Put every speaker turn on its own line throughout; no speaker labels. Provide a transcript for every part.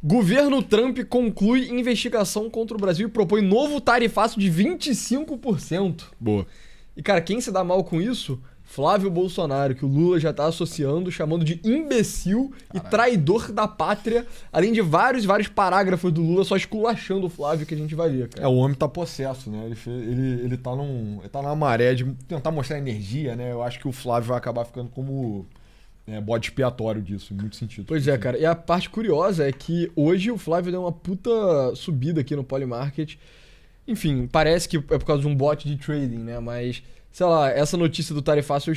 Governo Trump conclui investigação contra o Brasil e propõe novo tarifaço de 25%.
Boa.
E, cara, quem se dá mal com isso? Flávio Bolsonaro, que o Lula já tá associando, chamando de imbecil e traidor da pátria, além de vários parágrafos do Lula só esculachando o Flávio que a gente vai ler, cara.
O homem tá possesso, né? Ele tá numa maré de tentar mostrar energia, né? Eu acho que o Flávio vai acabar ficando como bode expiatório disso, em muito sentido.
Pois é, cara. E a parte curiosa é que hoje o Flávio deu uma puta subida aqui no Polymarket. Enfim, parece que é por causa de um bot de trading, né? Mas, sei lá, essa notícia do tarifaço eu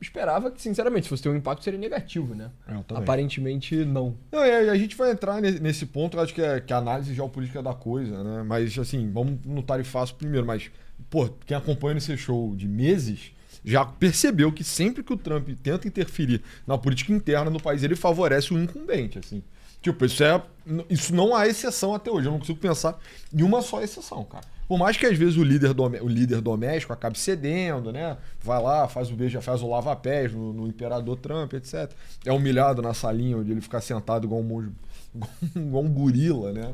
esperava que, sinceramente, se fosse ter um impacto, seria negativo, né? Aparentemente, não.
A gente vai entrar nesse ponto, eu acho que é a análise geopolítica da coisa, né? Mas, assim, vamos no tarifaço primeiro. Mas, pô, quem acompanha esse show de meses já percebeu que sempre que o Trump tenta interferir na política interna do país, ele favorece o incumbente, assim. Tipo, isso não há exceção até hoje. Eu não consigo pensar em uma só exceção, cara. Por mais que às vezes o líder doméstico acabe cedendo, né? Vai lá, faz o lava-pés no imperador Trump, etc. É humilhado na salinha onde ele fica sentado igual um monge, igual um gorila, né?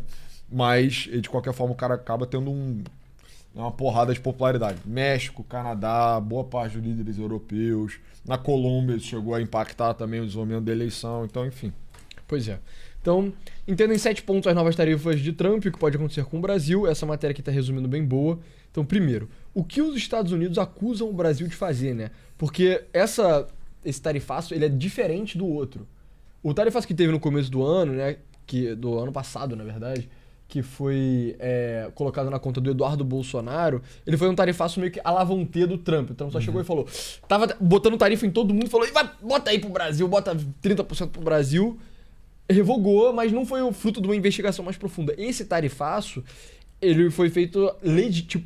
Mas, de qualquer forma, o cara acaba tendo uma porrada de popularidade. México, Canadá, boa parte dos líderes europeus. Na Colômbia isso chegou a impactar também o desenvolvimento da eleição. Então, enfim.
Pois é. Então, entendo em 7 pontos as novas tarifas de Trump, o que pode acontecer com o Brasil. Essa matéria aqui está resumindo bem boa. Então, primeiro, o que os Estados Unidos acusam o Brasil de fazer, né? Porque esse tarifaço ele é diferente do outro. O tarifaço que teve no começo do ano, né? Do ano passado, na verdade, que foi colocado na conta do Eduardo Bolsonaro, ele foi um tarifaço meio que à la vontade do Trump. O Trump só chegou e falou, tava botando tarifa em todo mundo, falou, bota aí pro Brasil, bota 30% pro Brasil. Revogou, mas não foi o fruto de uma investigação mais profunda. Esse tarifaço, ele foi feito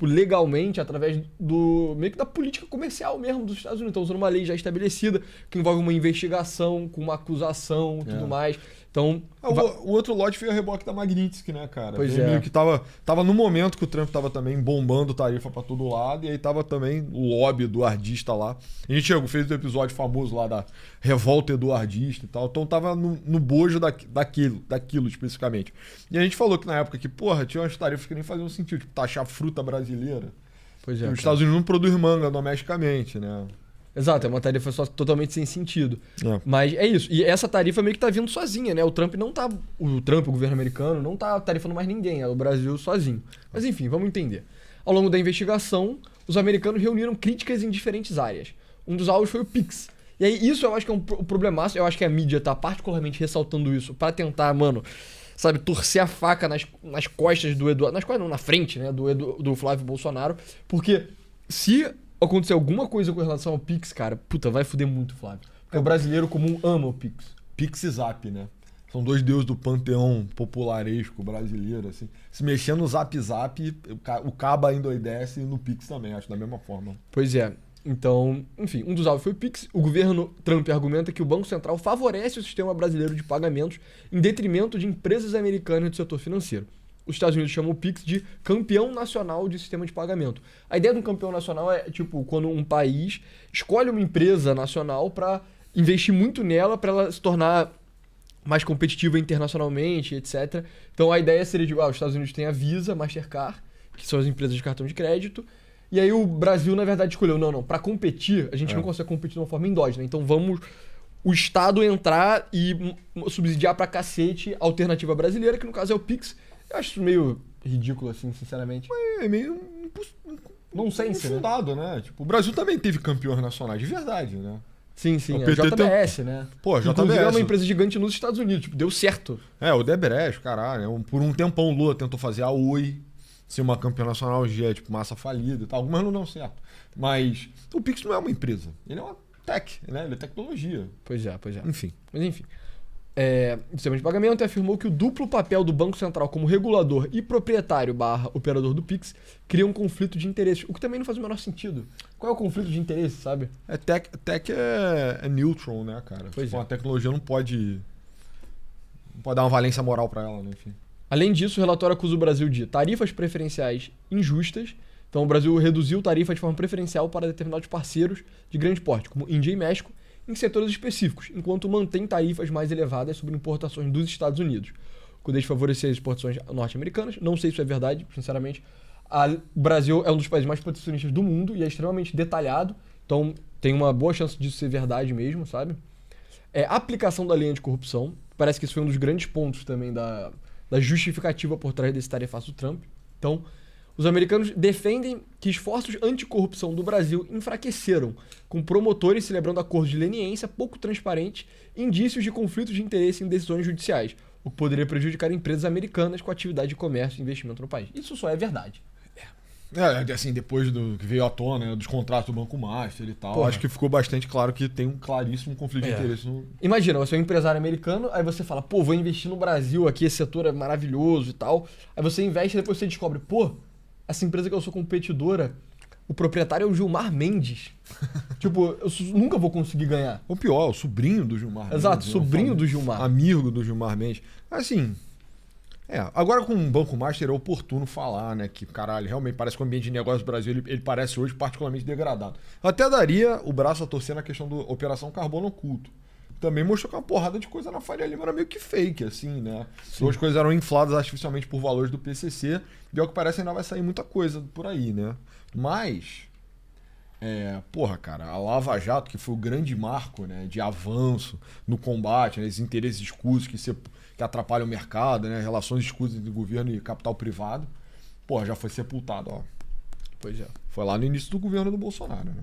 legalmente através meio que da política comercial mesmo dos Estados Unidos. Então, usando uma lei já estabelecida, que envolve uma investigação, com uma acusação e tudo mais. Então,
o outro lote foi a reboque da Magnitsky, né, cara?
Pois
meio que tava no momento que o Trump tava também bombando tarifa pra todo lado, e aí tava também o lobby eduardista lá. A gente fez um episódio famoso lá da revolta eduardista e tal, então tava no bojo daquilo especificamente. E a gente falou que na época que, porra, tinha umas tarifas que nem faziam sentido, tipo taxar fruta brasileira.
Pois é,
os Estados Unidos não produzem manga domesticamente, né?
Exato, é uma tarifa só totalmente sem sentido. Mas é isso. E essa tarifa meio que tá vindo sozinha, né? O Trump, o governo americano, não tá tarifando mais ninguém, é o Brasil sozinho. Mas enfim, vamos entender. Ao longo da investigação, os americanos reuniram críticas em diferentes áreas. Um dos alvos foi o Pix. E aí isso eu acho que é um problemaço, eu acho que a mídia tá particularmente ressaltando isso pra tentar, torcer a faca nas costas do Eduardo... Nas costas não, na frente, né? Do Flávio Bolsonaro. Porque se acontecer alguma coisa com relação ao Pix, cara, vai foder muito o Flávio. Porque o brasileiro comum ama o Pix.
Pix e Zap, né? São dois deuses do panteão popularesco brasileiro, assim. Se mexer no Zap, o Caba endoidece e no Pix também, acho, da mesma forma.
Pois é. Então, enfim, um dos alvos foi o Pix. O governo Trump argumenta que o Banco Central favorece o sistema brasileiro de pagamentos em detrimento de empresas americanas do setor financeiro. Os Estados Unidos chamam o Pix de campeão nacional de sistema de pagamento. A ideia de um campeão nacional é, quando um país escolhe uma empresa nacional para investir muito nela, para ela se tornar mais competitiva internacionalmente, etc. Então a ideia seria os Estados Unidos têm a Visa, Mastercard, que são as empresas de cartão de crédito, e aí o Brasil, na verdade, escolheu, não, para competir, a gente não consegue competir de uma forma endógena, então vamos o Estado entrar e subsidiar pra cacete a alternativa brasileira, que no caso é o Pix. Eu acho isso meio ridículo, assim, sinceramente.
É meio
nonsense,
infundado, né? Tipo, o Brasil também teve campeões nacionais, de verdade, né?
Sim, a JBS, né?
Pô, a JBS.
Inclusive é uma empresa gigante nos Estados Unidos, deu certo.
O Debrecht, caralho. Por um tempão o Lula tentou fazer a Oi ser uma campeã nacional de massa falida e tal. Algumas não dão certo. Mas o Pix não é uma empresa. Ele é uma tech, né? Ele é tecnologia.
Pois é.
Enfim.
Mas enfim. O sistema de pagamento afirmou que o duplo papel do Banco Central como regulador e proprietário / operador do Pix cria um conflito de interesses, o que também não faz o menor sentido. Qual é o conflito de interesse, sabe?
Tech é neutral, né, cara? A tecnologia não pode dar uma valência moral para ela, né? Enfim.
Além disso, o relatório acusa o Brasil de tarifas preferenciais injustas. Então o Brasil reduziu tarifa de forma preferencial para determinados parceiros de grande porte, como Índia e México, em setores específicos, enquanto mantém tarifas mais elevadas sobre importações dos Estados Unidos. com o ideia de favorecer as exportações norte-americanas. Não sei se isso é verdade, sinceramente. O Brasil é um dos países mais protecionistas do mundo e é extremamente detalhado, então tem uma boa chance disso ser verdade mesmo, sabe? A aplicação da lei anticorrupção, parece que isso foi um dos grandes pontos também da justificativa por trás desse tarifaço do Trump. Então, os americanos defendem que esforços anticorrupção do Brasil enfraqueceram, com promotores celebrando acordos de leniência pouco transparentes e indícios de conflitos de interesse em decisões judiciais, o que poderia prejudicar empresas americanas com atividade de comércio e investimento no país. Isso só é verdade.
Assim, depois do que veio à tona, né, dos contratos do Banco Master e tal,
Porra.
acho que ficou bastante claro que tem um claríssimo conflito de interesse no...
Imagina, você é um empresário americano, aí você fala, pô, vou investir no Brasil aqui, esse setor é maravilhoso e tal. Aí você investe e depois você descobre, pô, essa empresa que eu sou competidora, o proprietário é o Gilmar Mendes. Tipo, eu nunca vou conseguir ganhar.
Ou pior, o sobrinho do Gilmar Mendes.
Exato,
né?
sobrinho do Gilmar.
Amigo do Gilmar Mendes. Assim... agora com o Banco Master é oportuno falar, né? Que, caralho, realmente parece que o ambiente de negócio do Brasil ele parece hoje particularmente degradado. Eu até daria o braço a torcer na questão da Operação Carbono Oculto. Também mostrou que uma porrada de coisa na Faria Lima era meio que fake, assim, né? As coisas eram infladas artificialmente por valores do PCC. E ao que parece ainda vai sair muita coisa por aí, né? Mas... cara, a Lava Jato, que foi o grande marco, né, de avanço no combate, né, esses interesses escusos que atrapalham o mercado, né, relações escusas entre governo e capital privado, já foi sepultado, ó.
Pois é.
Foi lá no início do governo do Bolsonaro, né?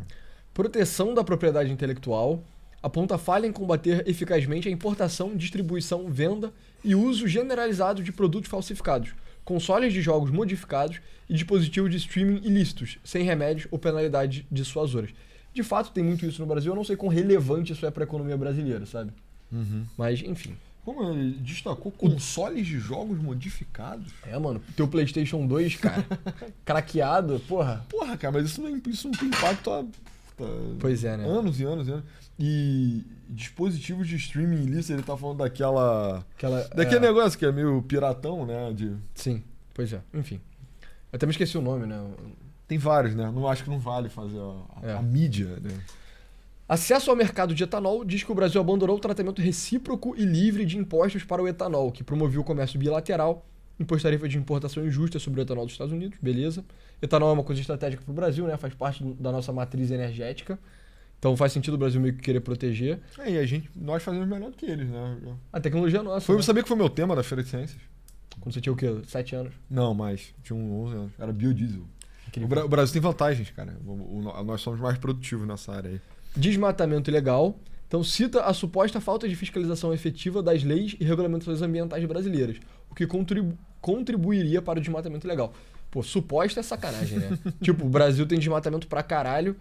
Proteção da propriedade intelectual aponta falha em combater eficazmente a importação, distribuição, venda e uso generalizado de produtos falsificados, consoles de jogos modificados e dispositivos de streaming ilícitos, sem remédios ou penalidade dissuasórias. De fato, tem muito isso no Brasil. Eu não sei quão relevante isso é para a economia brasileira, sabe? Mas, enfim.
Como ele destacou, consoles de jogos modificados?
Mano, teu PlayStation 2, cara, craqueado, porra.
Porra, cara, mas isso não tem impacto há
Pois é, né?
anos e anos e anos. E dispositivos de streaming ilícito, ele tá falando daquele negócio que é meio piratão, né?
Sim, pois é. Enfim. Eu até me esqueci o nome, né?
Tem vários, né? Acho que não vale fazer a mídia, né?
Acesso ao mercado de etanol diz que o Brasil abandonou o tratamento recíproco e livre de impostos para o etanol, que promovia o comércio bilateral, impôs tarifa de importação injusta sobre o etanol dos Estados Unidos, beleza. Etanol é uma coisa estratégica para o Brasil, né? Faz parte da nossa matriz energética. Então faz sentido o Brasil meio que querer proteger.
E nós fazemos melhor do que eles, né?
A tecnologia é nossa.
Foi, sabia que foi meu tema da Feira de Ciências?
Quando você tinha o quê? 7 anos?
Não, mais. Tinha 11 anos. Era biodiesel. O Brasil tem vantagens, cara. Nós somos mais produtivos nessa área aí.
Desmatamento ilegal. Então cita a suposta falta de fiscalização efetiva das leis e regulamentações ambientais brasileiras, o que contribuiria para o desmatamento ilegal. Pô, suposta é sacanagem, né? Tipo, o Brasil tem desmatamento pra caralho.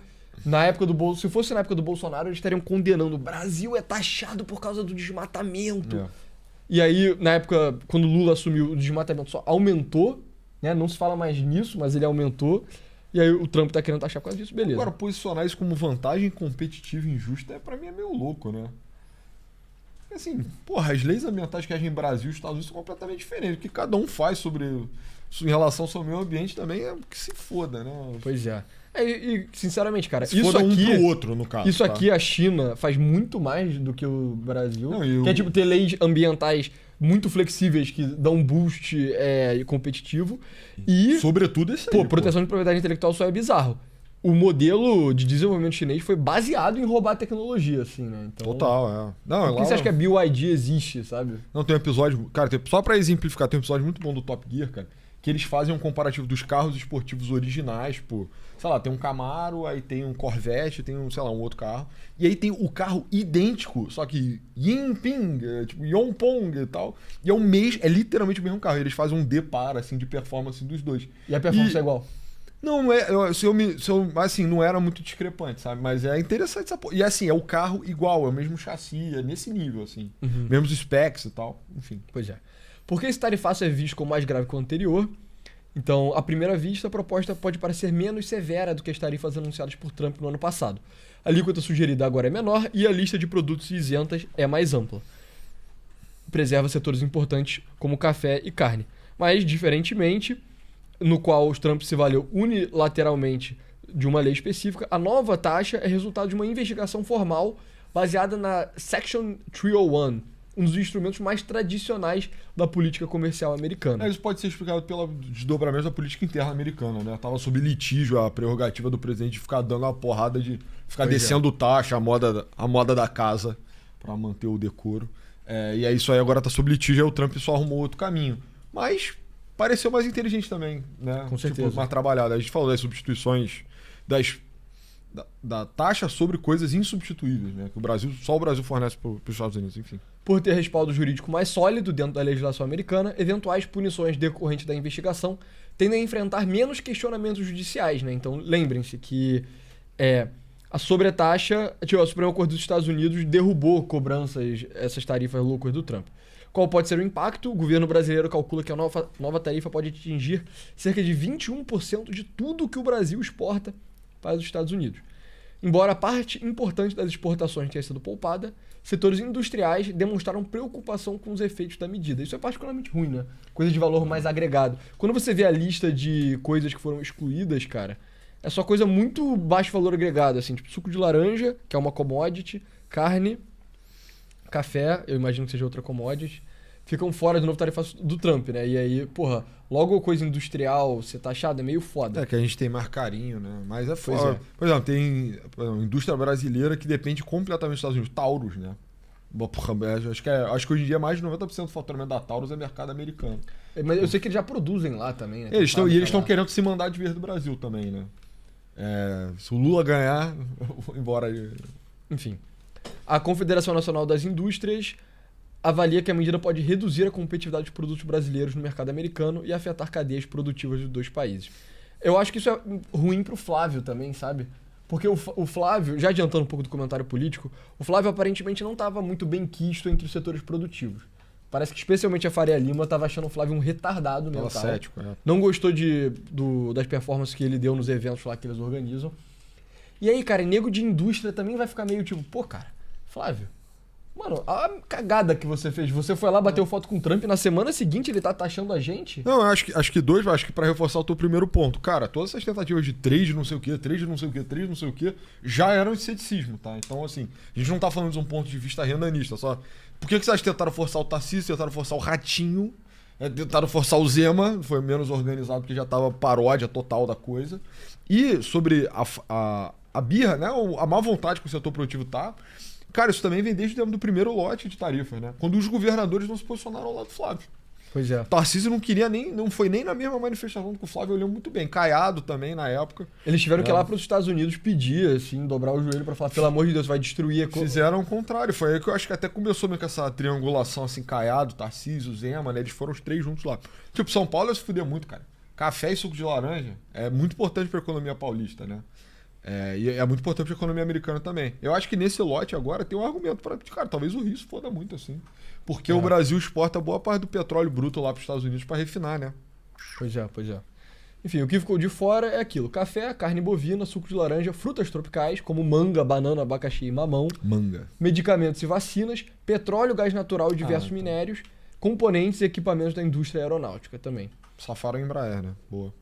Se fosse na época do Bolsonaro, eles estariam condenando. O Brasil é taxado por causa do desmatamento. E aí, na época, quando o Lula assumiu, o desmatamento só aumentou, né? Não se fala mais nisso, mas ele aumentou. E aí o Trump tá querendo taxar por causa disso, beleza.
Agora, posicionar isso como vantagem competitiva e injusta, pra mim é meio louco, né? Assim, as leis ambientais que agem em Brasil e Estados Unidos são completamente diferentes. O que cada um faz em relação ao seu meio ambiente também é que se foda, né?
Pois é. E sinceramente, cara,
se foda um pro outro, no caso.
Isso aqui a China faz muito mais do que o Brasil.
Não,
que é tipo ter leis ambientais muito flexíveis que dão um boost competitivo. E,
sobretudo esse aí.
Proteção de propriedade intelectual só é bizarro. O modelo de desenvolvimento chinês foi baseado em roubar tecnologia, assim, né? Então,
total, Não,
por que você acha que a BYD existe, sabe?
Não, tem um episódio... Cara, só pra exemplificar, tem um episódio muito bom do Top Gear, cara, que eles fazem um comparativo dos carros esportivos originais, sei lá, tem um Camaro, aí tem um Corvette, tem um outro carro. E aí tem o carro idêntico, só que Yinping, tipo Yongpong e tal. E é literalmente o mesmo carro. Eles fazem um deparo, assim, de performance dos dois.
E a performance é igual?
Não, assim, não era muito discrepante, sabe? Mas é interessante essa porra. E assim, é o carro igual, é o mesmo chassi, é nesse nível, assim. Mesmos specs e tal, enfim.
Pois é. Porque esse tarifaço é visto como mais grave que o anterior, então, à primeira vista, a proposta pode parecer menos severa do que as tarifas anunciadas por Trump no ano passado. A alíquota sugerida agora é menor e a lista de produtos isentas é mais ampla. Preserva setores importantes como café e carne. Mas, diferentemente, no qual os Trump se valeu unilateralmente de uma lei específica, a nova taxa é resultado de uma investigação formal baseada na Section 301, um dos instrumentos mais tradicionais da política comercial americana.
Isso pode ser explicado pelo desdobramento da política interna americana, né? Tava sob litígio a prerrogativa do presidente de ficar dando uma porrada de ficar descendo taxa, a moda da casa para manter o decoro. E aí isso aí agora tá sob litígio, aí o Trump só arrumou outro caminho. Mas pareceu mais inteligente também, né?
Com certeza.
Tipo, mais trabalhado. A gente falou das substituições da taxa sobre coisas insubstituíveis, né? Que só o Brasil fornece para os Estados Unidos, enfim.
Por ter respaldo jurídico mais sólido dentro da legislação americana, eventuais punições decorrentes da investigação tendem a enfrentar menos questionamentos judiciais, né? Então, lembrem-se que a sobretaxa, o Supremo Corte dos Estados Unidos derrubou essas tarifas loucas do Trump. Qual pode ser o impacto? O governo brasileiro calcula que a nova tarifa pode atingir cerca de 21% de tudo que o Brasil exporta para os Estados Unidos. Embora parte importante das exportações tenha sido poupada, setores industriais demonstraram preocupação com os efeitos da medida. Isso é particularmente ruim, né? Coisa de valor mais agregado. Quando você vê a lista de coisas que foram excluídas, cara, é só coisa muito baixo valor agregado, assim, tipo suco de laranja, que é uma commodity, carne, café, eu imagino que seja outra commodity, ficam fora do novo tarifaço do Trump, né? E aí, porra, logo coisa industrial ser taxada é meio foda.
Que a gente tem mais carinho, né? Mas é foda. Por exemplo, tem indústria brasileira que depende completamente dos Estados Unidos. Taurus, né? Porra, acho que hoje em dia mais de 90% do faturamento da Taurus é mercado americano.
Mas eu sei que eles já produzem lá também, né?
Eles estão querendo se mandar de vez do Brasil também, né? Se o Lula ganhar, eu vou embora.
Enfim. A Confederação Nacional das Indústrias avalia que a medida pode reduzir a competitividade dos produtos brasileiros no mercado americano e afetar cadeias produtivas dos dois países. Eu acho que isso é ruim pro Flávio também, sabe? Porque o Flávio, já adiantando um pouco do comentário político, o Flávio aparentemente não estava muito bem quisto entre os setores produtivos. Parece que especialmente a Faria Lima estava achando o Flávio um retardado mental.
Cético,
Não gostou das performances que ele deu nos eventos lá que eles organizam. E aí, cara, nego de indústria também vai ficar meio tipo, pô, cara, Flávio, mano, a cagada que você fez. Você foi lá, bateu foto com o Trump e na semana seguinte ele tá taxando a gente?
Não, acho que pra reforçar o teu primeiro ponto. Cara, todas essas tentativas de trade não sei o que, trade não sei o que, trade não sei o que, já eram de ceticismo, tá? Então, assim, a gente não tá falando de um ponto de vista rendanista, só... Por que vocês tentaram forçar o Tarcísio, tentaram forçar o Ratinho, tentaram forçar o Zema, foi menos organizado porque já tava paródia total da coisa. E sobre a birra, né, a má vontade que o setor produtivo tá... Cara, isso também vem desde dentro do primeiro lote de tarifas, né? Quando os governadores não se posicionaram ao lado do Flávio.
Pois é.
O Tarcísio não foi nem na mesma manifestação que o Flávio, olhou muito bem. Caiado também na época.
Eles tiveram que ir lá para os Estados Unidos pedir, assim, dobrar o joelho para falar, pelo amor de Deus, vai destruir a...
Fizeram o contrário. Foi aí que eu acho que até começou meio com essa triangulação, assim, Caiado, Tarcísio, Zema, né? Eles foram os três juntos lá. Tipo, São Paulo ia se fuder muito, cara. Café e suco de laranja é muito importante para a economia paulista, né? E é muito importante para a economia americana também. Eu acho que nesse lote agora tem um argumento para... Cara, talvez o Rio se foda muito, assim. Porque o Brasil exporta boa parte do petróleo bruto lá para os Estados Unidos para refinar, né?
Pois é. Enfim, o que ficou de fora é aquilo. Café, carne bovina, suco de laranja, frutas tropicais, como manga, banana, abacaxi e mamão.
Manga.
Medicamentos e vacinas, petróleo, gás natural e diversos minérios, componentes e equipamentos da indústria aeronáutica também.
Safaram a Embraer, né? Boa.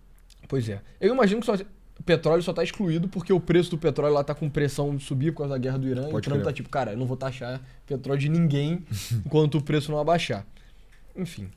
Pois é. Eu imagino que o petróleo só tá excluído porque o preço do petróleo lá tá com pressão de subir por causa da guerra do Irã. E o Trump tá tipo, cara, eu não vou taxar petróleo de ninguém enquanto o preço não abaixar. Enfim.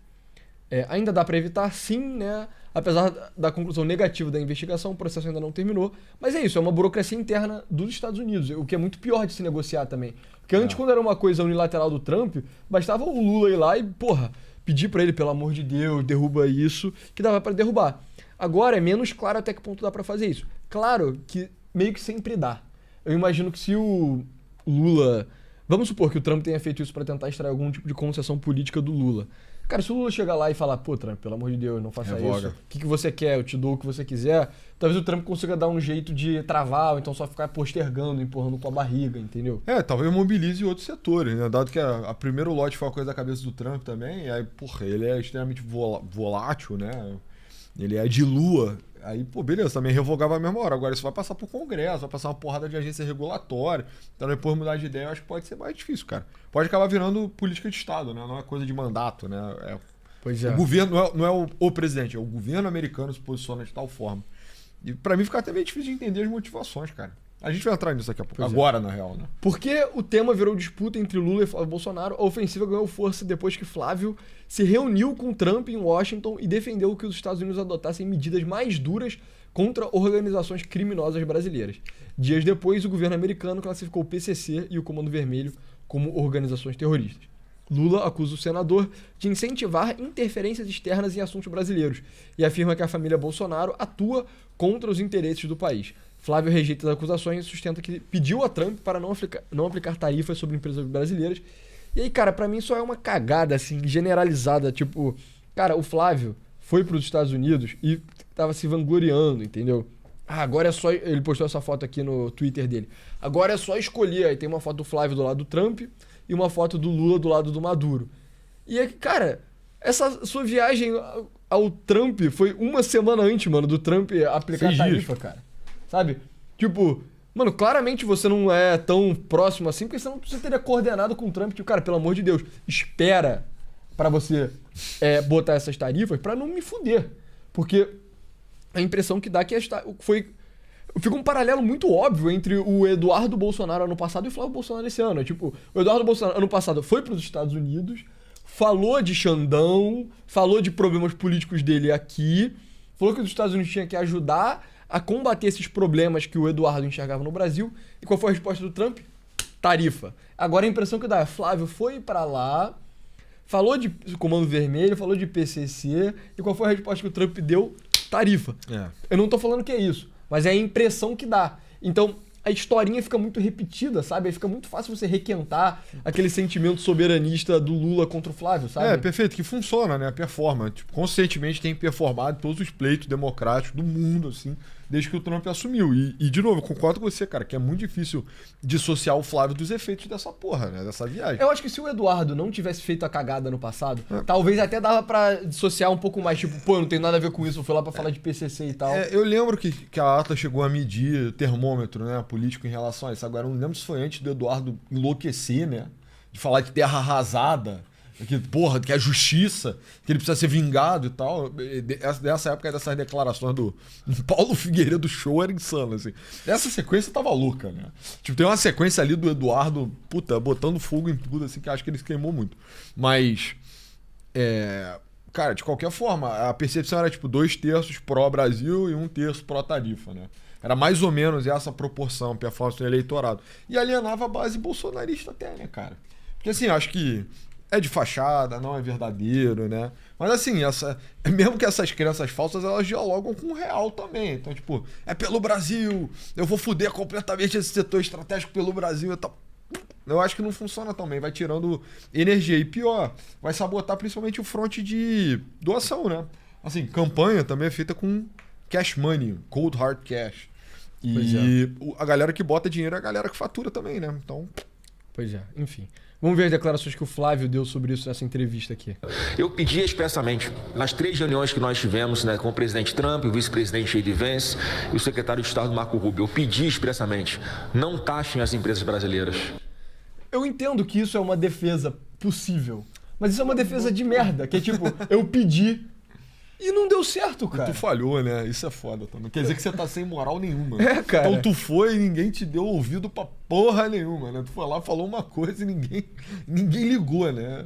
Ainda dá para evitar, sim, né? Apesar da conclusão negativa da investigação, o processo ainda não terminou. Mas é isso, é uma burocracia interna dos Estados Unidos, o que é muito pior de se negociar também. Porque antes, quando era uma coisa unilateral do Trump, bastava o Lula ir lá e, porra, pedir para ele, pelo amor de Deus, derruba isso, que dava para derrubar. Agora é menos claro até que ponto dá pra fazer isso. Claro que meio que sempre dá. Eu imagino que se o Lula... Vamos supor que o Trump tenha feito isso pra tentar extrair algum tipo de concessão política do Lula. Cara, se o Lula chegar lá e falar, pô, Trump, pelo amor de Deus, não faça isso. O que você quer? Eu te dou o que você quiser. Talvez o Trump consiga dar um jeito de travar, ou então só ficar postergando, empurrando com a barriga, entendeu?
Talvez mobilize outros setores, né? Dado que a primeiro lote foi uma coisa da cabeça do Trump também, e aí, porra, ele é extremamente volátil, né? Ele é de lua. Aí, pô, beleza, também revogava a mesma hora. Agora isso vai passar pro Congresso, vai passar uma porrada de agência regulatória. Então depois mudar de ideia, eu acho que pode ser mais difícil, cara. Pode acabar virando política de Estado, né? Não é coisa de mandato, né?
Pois é.
O governo não é o presidente, é o governo americano se posiciona de tal forma. E pra mim fica até meio difícil de entender as motivações, cara. A gente vai entrar nisso daqui a pouco.
Pois é.
Agora, na real, né?
Porque o tema virou disputa entre Lula e Flávio Bolsonaro, a ofensiva ganhou força depois que Flávio se reuniu com Trump em Washington e defendeu que os Estados Unidos adotassem medidas mais duras contra organizações criminosas brasileiras. Dias depois, o governo americano classificou o PCC e o Comando Vermelho como organizações terroristas. Lula acusa o senador de incentivar interferências externas em assuntos brasileiros e afirma que a família Bolsonaro atua contra os interesses do país. Flávio rejeita as acusações e sustenta que pediu a Trump para não aplicar tarifas sobre empresas brasileiras. E aí, cara, pra mim isso é uma cagada, assim, generalizada. Tipo, cara, o Flávio foi pros Estados Unidos e tava se vangloriando, entendeu? Ah, agora é só... Ele postou essa foto aqui no Twitter dele. Agora é só escolher. Aí tem uma foto do Flávio do lado do Trump e uma foto do Lula do lado do Maduro. E aí, cara, essa sua viagem ao Trump foi uma semana antes, mano, do Trump aplicar
6
tarifa, cara. Sabe? Tipo, mano, claramente você não é tão próximo assim, porque senão você teria coordenado com o Trump, tipo, cara, pelo amor de Deus, espera pra você botar essas tarifas pra não me fuder. Porque a impressão que dá é que fica um paralelo muito óbvio entre o Eduardo Bolsonaro ano passado e o Flávio Bolsonaro esse ano. Tipo, o Eduardo Bolsonaro ano passado foi pros Estados Unidos, falou de Xandão, falou de problemas políticos dele aqui, falou que os Estados Unidos tinham que ajudar a combater esses problemas que o Eduardo enxergava no Brasil. E qual foi a resposta do Trump? Tarifa. Agora a impressão que dá é, Flávio foi pra lá, falou de Comando Vermelho, falou de PCC, e qual foi a resposta que o Trump deu? Tarifa. Eu não tô falando que é isso, mas é a impressão que dá. Então, a historinha fica muito repetida, sabe? Aí fica muito fácil você requentar aquele sentimento soberanista do Lula contra o Flávio, sabe?
Perfeito, que funciona, né? Performa. Tipo, conscientemente tem performado todos os pleitos democráticos do mundo, assim, desde que o Trump assumiu. E de novo, eu concordo com você, cara, que é muito difícil dissociar o Flávio dos efeitos dessa porra, né? Dessa viagem.
Eu acho que se o Eduardo não tivesse feito a cagada no passado, talvez até dava pra dissociar um pouco mais. Tipo, pô, não tem nada a ver com isso, eu fui lá pra falar de PCC e tal.
Eu lembro que a Atlas chegou a medir o termômetro, né, político em relação a isso. Agora, eu não lembro se foi antes do Eduardo enlouquecer, né? De falar de terra arrasada, que, porra, que é justiça, que ele precisa ser vingado e tal. Dessa época, dessas declarações do Paulo Figueiredo Show era insano, assim. Essa sequência tava louca, né? Tipo, tem uma sequência ali do Eduardo, puta, botando fogo em tudo, assim, que acho que ele se queimou muito. Mas, cara, de qualquer forma, a percepção era, tipo, 2/3 pró-Brasil e 1/3 pró-tarifa, né? Era mais ou menos essa proporção, performance do eleitorado. E alienava a base bolsonarista até, né, cara? Porque, assim, acho que é de fachada, não é verdadeiro, né? Mas assim, mesmo que essas crenças falsas, elas dialogam com o real também. Então, tipo, é pelo Brasil, eu vou foder completamente esse setor estratégico pelo Brasil e tal. Eu acho que não funciona tão bem, vai tirando energia. E pior, vai sabotar principalmente o fronte de doação, né? Assim, campanha também é feita com cash money, cold hard cash. E a galera que bota dinheiro é a galera que fatura também, né? Então...
Pois é, enfim. Vamos ver as declarações que o Flávio deu sobre isso nessa entrevista aqui.
Eu pedi expressamente, nas 3 reuniões que nós tivemos, né, com o presidente Trump, o vice-presidente J.D. Vance e o secretário de Estado Marco Rubio, eu pedi expressamente, não taxem as empresas brasileiras.
Eu entendo que isso é uma defesa possível, mas isso é uma defesa de merda, que é tipo, eu pedi e não deu certo, cara.
Tu falhou, né? Isso é foda também. Quer dizer que você tá sem moral nenhuma.
Cara.
Então tu foi e ninguém te deu ouvido pra porra nenhuma, né? Tu foi lá, falou uma coisa e ninguém ligou, né?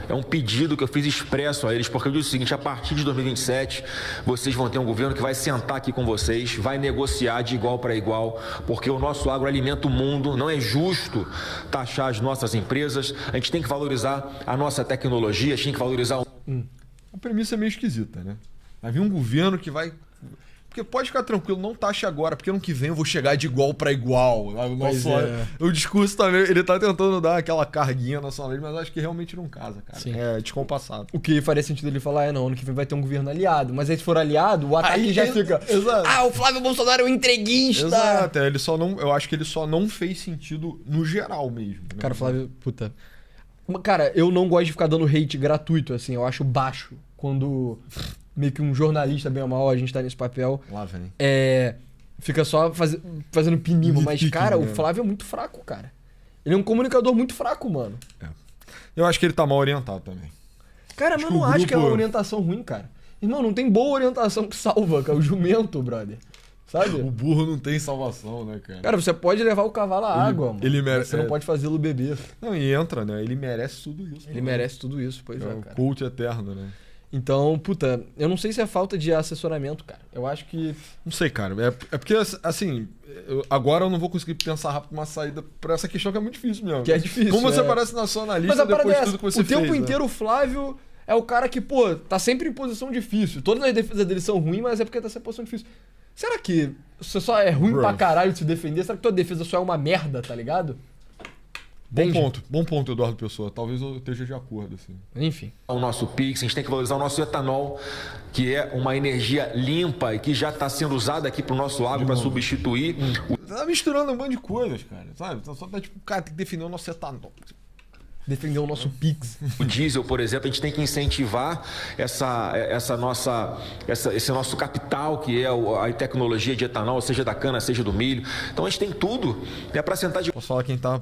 É um pedido que eu fiz expresso a eles, porque eu disse o seguinte, a partir de 2027, vocês vão ter um governo que vai sentar aqui com vocês, vai negociar de igual para igual, porque o nosso agro alimenta o mundo, não é justo taxar as nossas empresas, a gente tem que valorizar a nossa tecnologia, a gente tem que valorizar o...
A premissa é meio esquisita, né? Vai vir um governo que vai... Porque pode ficar tranquilo, não taxa agora, porque ano que vem eu vou chegar de igual para igual. O discurso também, ele tá tentando dar aquela carguinha nacionalista, mas acho que realmente não casa, cara.
Sim.
É descompassado.
O que faria sentido ele falar não, ano que vem vai ter um governo aliado. Mas aí se for aliado, o ataque aí já fica...
Exato.
O Flávio Bolsonaro é um entreguista!
Exato, eu acho que ele só não fez sentido no geral mesmo. Né?
Cara, o Flávio, puta... Cara, eu não gosto de ficar dando hate gratuito, assim, eu acho baixo quando meio que um jornalista bem ou mal, a gente tá nesse papel.
Lá vem.
Fica só fazendo pinimo, mas, cara, o Flávio é muito fraco, cara. Ele é um comunicador muito fraco, mano.
Eu acho que ele tá mal orientado também.
Cara, mas eu não acho que é uma orientação ruim, cara. Irmão, não tem boa orientação que salva, cara. O jumento, brother. Sabe?
O burro não tem salvação, né, cara?
Cara, você pode levar o cavalo à água, mano.
ele merece-
Você não pode fazê-lo beber.
Não, e entra, né? Ele merece tudo isso.
Ele merece tudo isso, pois
É
é,
o
cara.
coach eterno, né?
Então, puta, eu não sei se é falta de assessoramento, cara. Eu acho que...
Não sei, cara. É porque, assim, agora eu não vou conseguir pensar rápido uma saída pra essa questão que é muito difícil mesmo.
Que é difícil,
Como você
é.
parece nacionalista
Mas a parada
depois
é
de
essa,
tudo que você
o
fez,
tempo
né?
inteiro o Flávio é o cara que, pô, tá sempre em posição difícil. Todas as defesas dele são ruins, mas é porque tá sempre em posição difícil. Será que você só é ruim
Bro.
pra caralho de se defender? Será que tua defesa só é uma merda, tá ligado?
Bom ponto, Eduardo Pessoa. Talvez eu esteja de acordo, assim.
Enfim.
O nosso Pix, a gente tem que valorizar o nosso etanol, que é uma energia limpa e que já está sendo usada aqui para o nosso agro para substituir
Você tá misturando um monte de coisas, cara. Sabe? Só tá tipo, cara, tem que definir o nosso etanol.
Defender o nosso Pix.
o diesel, por exemplo. A gente tem que incentivar esse nosso capital, que é a tecnologia de etanol, seja da cana, seja do milho. Então a gente tem tudo para sentar de
Posso falar quem tá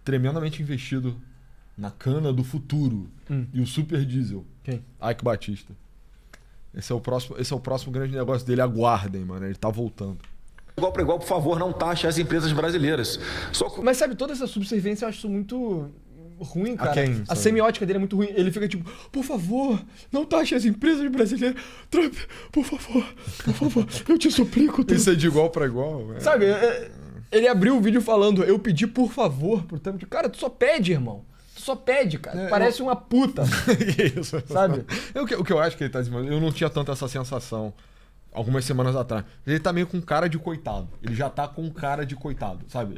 tremendamente investido na cana do futuro e o super diesel.
Quem?
Ike Batista. Esse é o próximo grande negócio dele. Aguardem, mano. Ele tá voltando.
igual para igual, por favor, não taxe as empresas brasileiras. Só que
Mas sabe, toda essa subserviência eu acho isso muito ruim, cara.
quem,
A
sabe?
semiótica dele é muito ruim. Ele fica tipo, por favor, não taxe as empresas brasileiras. Trump, por favor, eu te suplico, Trump.
Isso é de igual pra igual.
Sabe, ele abriu o vídeo falando, eu pedi por favor pro Trump. Cara, tu só pede, irmão. Tu só pede, cara. Parece uma puta.
Isso.
Sabe?
O que eu acho que ele tá dizendo, eu não tinha tanto essa sensação algumas semanas atrás. Ele tá meio com cara de coitado. Ele já tá com cara de coitado, sabe?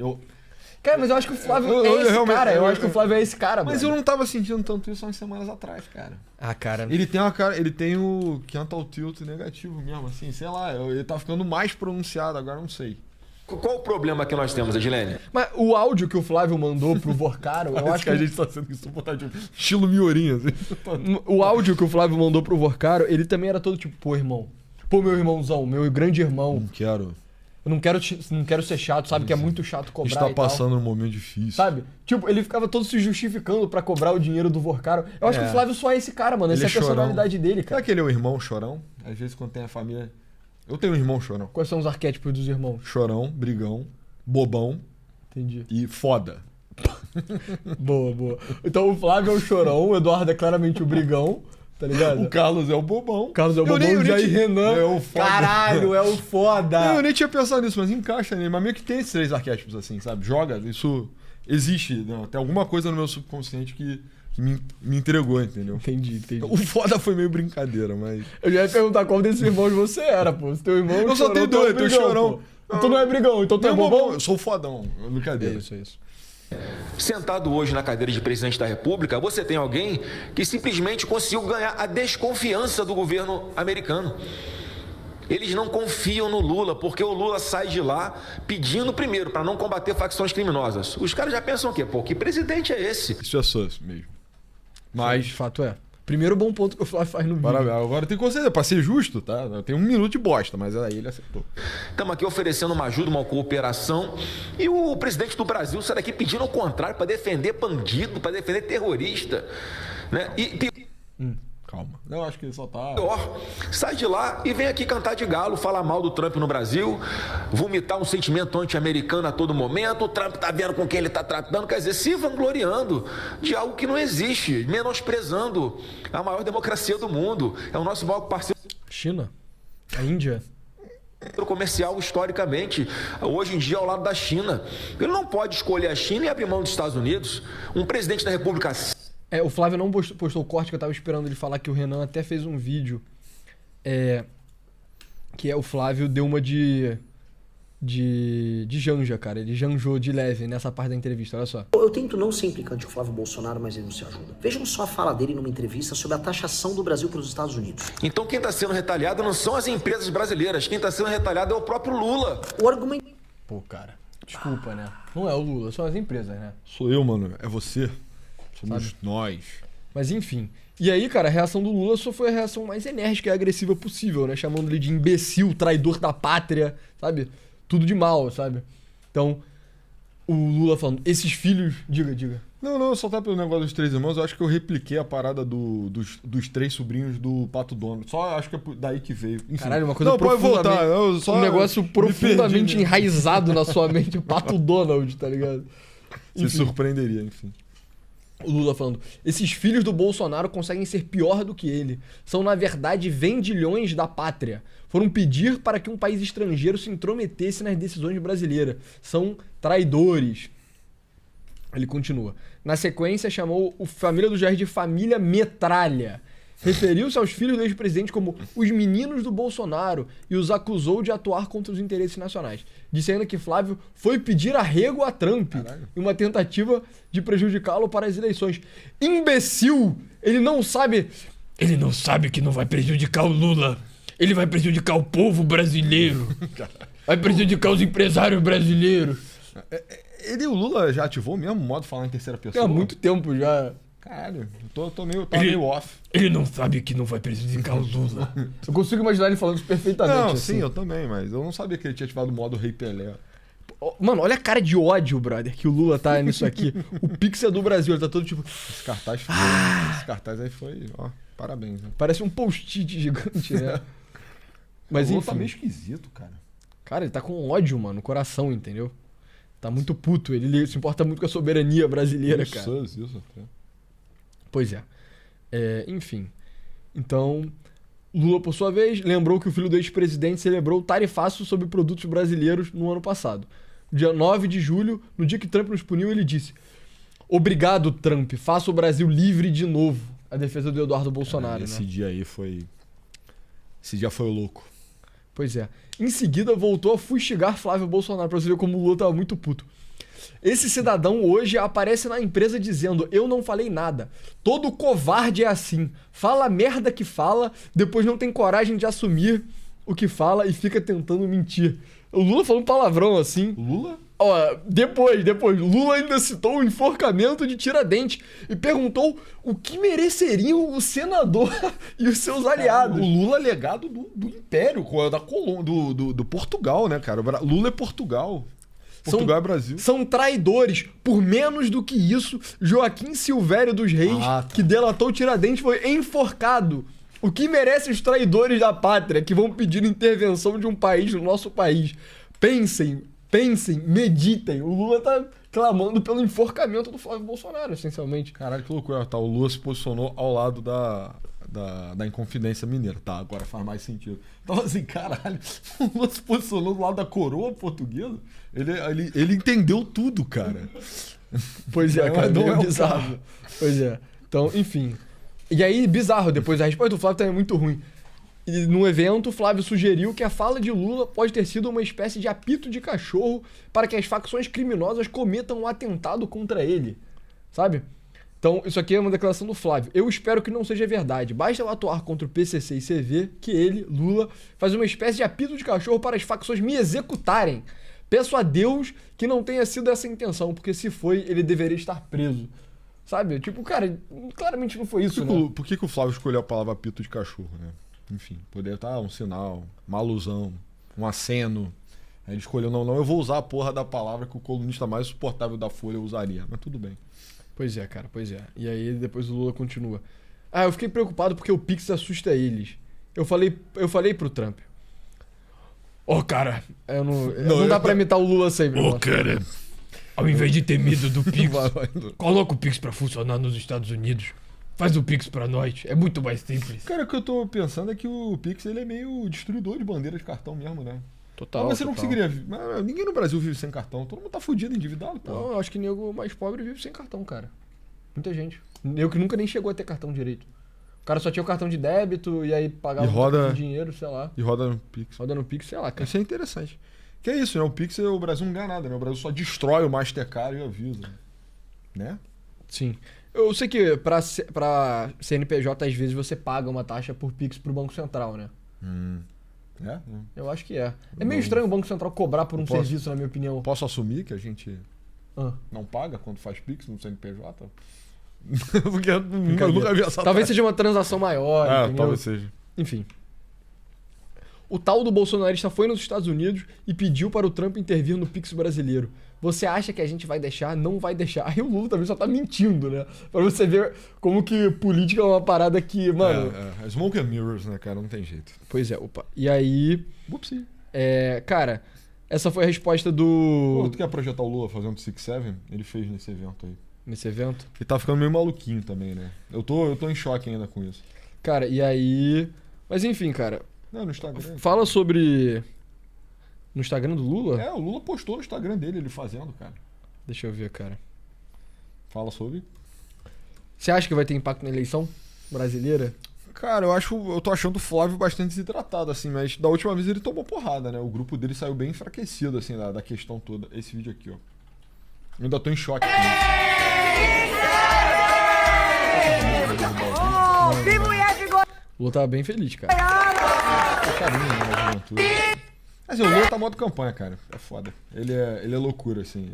Cara, mas eu acho que o Flávio
Eu
é esse
realmente-
cara. Eu acho que o Flávio é esse cara,
Mas
mano.
eu não tava sentindo tanto isso umas semanas atrás, cara.
Ah, cara.
Ele tem uma cara, ele tem o Kental Tilt negativo mesmo, assim, sei lá, ele tá ficando mais pronunciado, agora eu não sei.
qual o problema que nós temos, Edilene?
Mas o áudio que o Flávio mandou pro Vorcaro, eu
Parece
acho
que a gente tá sendo insuportável. Estilo Miorinho, assim.
O áudio que o Flávio mandou pro Vorcaro, ele também era todo tipo, pô, irmão. Pô, meu irmãozão, meu grande irmão.
Não quero.
Eu não quero ser chato, sabe? Que é muito chato
A
cobrar
gente tá
e tal.
passando um momento difícil.
Sabe? Tipo, ele ficava todo se justificando pra cobrar o dinheiro do Vorcaro. Eu acho que o Flávio só é esse cara, mano. Essa é a
Ele é
personalidade dele,
Será
cara.
que ele é o irmão chorão? Às vezes quando tem a família. Eu tenho um irmão chorão.
Quais são os arquétipos dos irmãos?
Chorão, brigão, bobão
Entendi.
e foda.
Boa. Então o Flávio é o chorão, o Eduardo é claramente o brigão, tá ligado?
O Carlos é o bobão.
O Carlos é o bobão,
eu
o Jair Renan.
É o foda.
Caralho, é o foda.
Eu nem tinha pensado nisso, mas encaixa nele. Mas meio que tem esses três arquétipos assim, sabe? Joga, isso existe. Né? Tem alguma coisa no meu subconsciente que me entregou, entendeu?
Entendi.
O foda foi meio brincadeira, mas.
Eu já ia perguntar qual desses irmãos você era, pô. Se teu irmão é o
Eu só
chorão,
tenho
tu é o
dois, tem o
brigão,
chorão.
pô. Tu não é brigão, então tu é
Não,
bobão?
eu sou o fodão. Brincadeira.
É isso.
Sentado hoje na cadeira de presidente da República, você tem alguém que simplesmente conseguiu ganhar a desconfiança do governo americano. Eles não confiam no Lula, porque o Lula sai de lá pedindo primeiro para não combater facções criminosas. Os caras já pensam o quê? Pô, que presidente é esse?
Isso é sus mesmo.
De
Mas.
fato é. Primeiro bom ponto que o Flávio faz no vídeo.
Parabéns. Agora tem que considerar, pra ser justo, tá? Tem 1 minuto de bosta, mas aí ele acertou.
Estamos aqui oferecendo uma ajuda, uma cooperação, e o presidente do Brasil sai daqui pedindo o contrário para defender bandido, para defender terrorista, né?
Calma. Eu acho que ele só tá.
Pior, sai de lá e vem aqui cantar de galo, falar mal do Trump no Brasil, vomitar um sentimento anti-americano a todo momento. O Trump tá vendo com quem ele tá tratando, quer dizer, se vangloriando de algo que não existe, menosprezando a maior democracia do mundo. É o nosso maior parceiro
China? A Índia?
comercial historicamente, hoje em dia ao lado da China. Ele não pode escolher a China e abrir mão dos Estados Unidos. Um presidente da República.
O Flávio não postou o corte que eu tava esperando ele falar, que o Renan até fez um vídeo. Que é o Flávio deu uma de janja, cara. Ele janjou de leve nessa parte da entrevista, olha só.
Eu tento não ser implicante com o Flávio Bolsonaro, mas ele não se ajuda. Vejam só a fala dele numa entrevista sobre a taxação do Brasil pelos Estados Unidos.
Então quem está sendo retalhado não são as empresas brasileiras, quem está sendo retalhado é o próprio Lula.
O argumento...
Pô, cara, desculpa, né? Não é o Lula, são as empresas, né?
Sou eu, mano. É você. Somos
Sabe?
nós.
Mas enfim. E aí, cara, a reação do Lula só foi a reação mais enérgica e agressiva possível, né? Chamando ele de imbecil, traidor da pátria, sabe? Tudo de mal, sabe? Então, o Lula falando, esses filhos... Diga.
Não, só tá pelo negócio dos 3 irmãos. Eu acho que eu repliquei a parada dos 3 sobrinhos do Pato Donald. Só acho que é daí que veio. Enfim.
Caralho, uma coisa
não, pode voltar.
um negócio profundamente
perdi, né?
enraizado na sua mente, o Pato Donald, tá ligado?
Se surpreenderia, enfim.
O Lula falando, esses filhos do Bolsonaro conseguem ser pior do que ele. São, na verdade, vendilhões da pátria. Foram pedir para que um país estrangeiro se intrometesse nas decisões brasileiras. São traidores. Ele continua. Na sequência, chamou a família do Jair de família metralha. Referiu-se aos filhos do ex-presidente como os meninos do Bolsonaro e os acusou de atuar contra os interesses nacionais. Disse ainda que Flávio foi pedir arrego a Trump em uma tentativa de prejudicá-lo para as eleições. Imbecil! Ele não sabe que não vai prejudicar o Lula. Ele vai prejudicar o povo brasileiro. Vai prejudicar os empresários brasileiros.
O Lula já ativou mesmo o modo de falar em terceira pessoa?
Há muito tempo já.
Caralho, tô meio off.
Ele não sabe que não vai prejudicar o Lula. Eu consigo imaginar ele falando isso perfeitamente.
Não,
assim.
sim, eu também, mas eu não sabia que ele tinha ativado o modo Rei Pelé.
Mano, olha a cara de ódio, brother, que o Lula tá nisso aqui. O Pix é do Brasil, ele tá todo tipo...
Esse cartaz aí foi, ó, parabéns. Né?
Parece um post-it gigante, né? Mas
o Lula
enfim.
tá meio esquisito, cara.
Cara, ele tá com ódio, mano, no coração, entendeu? Tá muito puto, ele se importa muito com a soberania brasileira, cara.
Isso até.
Pois é. Enfim. Então, Lula, por sua vez, lembrou que o filho do ex-presidente celebrou o tarifaço sobre produtos brasileiros no ano passado. No dia 9 de julho, no dia que Trump nos puniu, ele disse: obrigado, Trump, faça o Brasil livre de novo. A defesa do Eduardo Bolsonaro,
Esse
né?
dia aí foi... Esse dia foi louco.
Pois é. Em seguida, voltou a fustigar Flávio Bolsonaro, pra você ver como o Lula tava muito puto. Esse cidadão hoje aparece na empresa dizendo: eu não falei nada. Todo covarde é assim. Fala a merda que fala, depois não tem coragem de assumir o que fala e fica tentando mentir. O Lula falou um palavrão assim.
Lula?
Ó, depois, Lula ainda citou o enforcamento de Tiradentes e perguntou o que mereceriam o senador e os seus aliados.
O Lula é legado do Império, da Colônia, do Portugal, né, cara? Lula é Portugal. Portugal é Brasil.
São traidores. Por menos do que isso, Joaquim Silvério dos Reis, que delatou Tiradentes, foi enforcado. O que merecem os traidores da pátria que vão pedir intervenção de um país no nosso país? Pensem, meditem. O Lula tá clamando pelo enforcamento do Flávio Bolsonaro, essencialmente.
Caralho, que loucura. Tá, o Lula se posicionou ao lado da Inconfidência Mineira. Tá, agora faz mais sentido. Então, assim, caralho, o Lula se posicionou do lado da coroa portuguesa. Ele entendeu tudo, cara.
Pois é, cara,
não
meio
é
bizarro. Pois é. Então, enfim. E aí, bizarro, depois a resposta do Flávio também é muito ruim. E no evento, o Flávio sugeriu que a fala de Lula pode ter sido uma espécie de apito de cachorro para que as facções criminosas cometam um atentado contra ele. Sabe? Então, isso aqui é uma declaração do Flávio. Eu espero que não seja verdade. Basta eu atuar contra o PCC e CV que ele, Lula, faz uma espécie de apito de cachorro para as facções me executarem. Peço a Deus que não tenha sido essa a intenção, porque se foi, ele deveria estar preso. Sabe? Tipo, cara, claramente não foi isso, né?
Por que o Flávio escolheu a palavra apito de cachorro, né? Enfim, poderia estar um sinal, uma alusão, um aceno. Aí ele escolheu, não, eu vou usar a porra da palavra que o colunista mais suportável da Folha usaria. Mas tudo bem.
Pois é, cara, pois é. E aí depois o Lula continua. Eu fiquei preocupado porque o Pix assusta eles. Eu falei pro Trump. Cara, não dá pra imitar o Lula sempre.
Cara, ao invés de ter medo do Pix, coloca o Pix pra funcionar nos Estados Unidos. Faz o Pix pra nós, é muito mais simples.
Cara, o que eu tô pensando é que o Pix ele é meio destruidor de bandeira de cartão mesmo, né?
Total.
Mas você não conseguiria... Ninguém no Brasil vive sem cartão. Todo mundo tá fudido, endividado, pô.
Não, eu acho que nego mais pobre vive sem cartão, cara. Muita gente. Eu que nunca nem chegou a ter cartão direito. O cara só tinha o cartão de débito e aí pagava com dinheiro, sei lá.
E roda no Pix.
Roda no Pix, sei lá, cara.
Isso é interessante. Que é isso, né? O Pix, o Brasil não ganha nada, né? O Brasil só destrói o Mastercard e avisa. Né?
Sim. Eu sei que pra CNPJ, às vezes, você paga uma taxa por Pix pro Banco Central, né?
É?
Eu acho que é. É meio estranho o Banco Central cobrar por um serviço, na minha opinião.
Posso assumir que a gente não paga quando faz Pix no CNPJ? Porque eu nunca vi essa
Talvez seja uma transação maior, entendeu?
Talvez seja.
Enfim. O tal do bolsonarista foi nos Estados Unidos e pediu para o Trump intervir no Pix brasileiro. você acha que a gente vai deixar? Não vai deixar. Aí o Lula também só tá mentindo, né? Pra você ver como que política é uma parada que, mano...
É smoke and mirrors, né, cara? Não tem jeito.
Pois é, opa. E aí,
Upsi.
cara, essa foi a resposta do...
Pô, tu quer projetar o Lula fazendo 6-7? Ele fez nesse evento aí.
Nesse evento?
Ele tá ficando meio maluquinho também, né? Eu tô em choque ainda com isso.
Cara, e aí... Mas enfim, cara,
Não, no Instagram.
fala sobre... No Instagram do Lula?
O Lula postou no Instagram dele, ele fazendo, cara.
Deixa eu ver, cara.
Fala sobre.
Você acha que vai ter impacto na eleição brasileira?
Cara, eu tô achando o Flávio bastante desidratado, assim, mas da última vez ele tomou porrada, né? O grupo dele saiu bem enfraquecido, assim, da questão toda. Esse vídeo aqui, ó. Eu ainda tô em choque.
O Lula tava bem feliz, cara.
Carinho, né, na juventude. Mas o Lula tá modo campanha, cara. É foda. Ele é loucura, assim.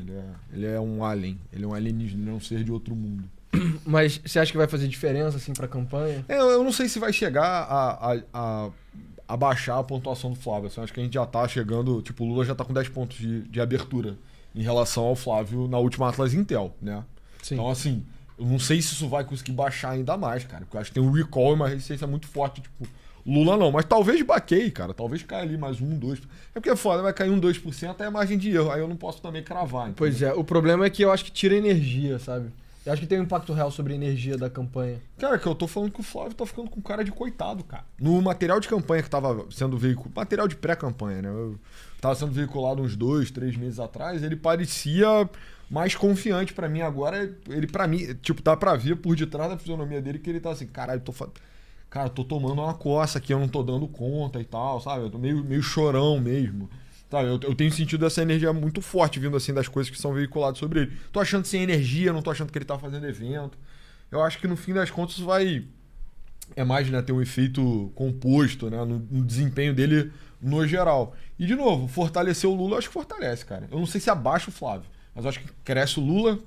Ele é um alien. Ele é um alienígena, ele é um ser de outro mundo.
Mas você acha que vai fazer diferença, assim, pra campanha?
Eu não sei se vai chegar a baixar a pontuação do Flávio. Assim, acho que a gente já tá chegando... Tipo, o Lula já tá com 10 pontos de abertura em relação ao Flávio na última Atlas Intel, né?
Sim.
Então, assim, eu não sei se isso vai conseguir baixar ainda mais, cara. Porque eu acho que tem um recall e uma resistência muito forte, tipo... Lula não, mas talvez baqueie, cara. Talvez caia ali mais 1, 2%. É porque é foda, vai cair 1, 2%, até a margem de erro. Aí eu não posso também cravar. Entendeu?
Pois é, o problema é que eu acho que tira energia, sabe? Eu acho que tem um impacto real sobre a energia da campanha.
Cara, que eu tô falando que o Flávio tá ficando com cara de coitado, cara. No material de campanha que tava sendo veiculado... Material de pré-campanha, né? Tava sendo veiculado uns 2, 3 meses atrás. Ele parecia mais confiante pra mim agora. Ele, pra mim, tipo, dá pra ver por detrás da fisionomia dele que ele tá assim, caralho, Cara, eu tô tomando uma coça aqui, eu não tô dando conta e tal, sabe? Eu tô meio chorão mesmo. Sabe? Eu tenho sentido essa energia muito forte vindo assim das coisas que são veiculadas sobre ele. Tô achando sem energia, não tô achando que ele tá fazendo evento. Eu acho que no fim das contas isso vai... É mais, né, ter um efeito composto, né, no desempenho dele no geral. E, de novo, fortalecer o Lula, eu acho que fortalece, cara. Eu não sei se abaixa o Flávio, mas eu acho que cresce o Lula...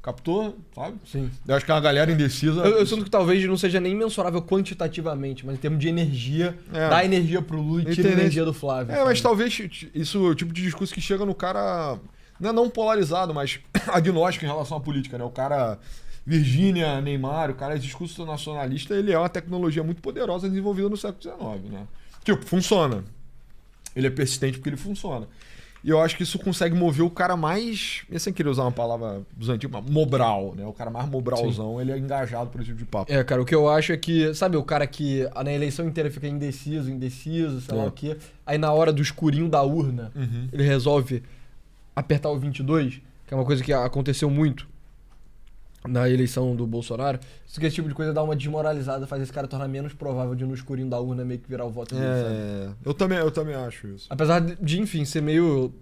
Captou, sabe?
Sim.
Eu acho que é uma galera indecisa...
Eu sinto que talvez não seja nem mensurável quantitativamente, mas em termos de energia, dá energia pro Lula e tira energia do Flávio.
Mas talvez isso é o tipo de discurso que chega no cara... Não polarizado, mas agnóstico em relação à política, né? O cara... Virgínia, Neymar, o cara, esse discurso nacionalista, ele é uma tecnologia muito poderosa desenvolvida no século XIX, né? Tipo, funciona. Ele é persistente porque ele funciona. E eu acho que isso consegue mover o cara mais, sem querer usar uma palavra dos antigos, mas mobral, né? O cara mais mobralzão, ele é engajado por esse tipo de papo.
Cara, o que eu acho é que, sabe o cara que na eleição inteira fica indeciso, sei lá o quê, aí na hora do escurinho da urna, ele resolve apertar o 22, que é uma coisa que aconteceu muito na eleição do Bolsonaro. Esse tipo de coisa dá uma desmoralizada, faz esse cara tornar menos provável de no escurinho da urna meio que virar o voto dele, sabe?
Eu também acho isso.
Apesar de, enfim, ser meio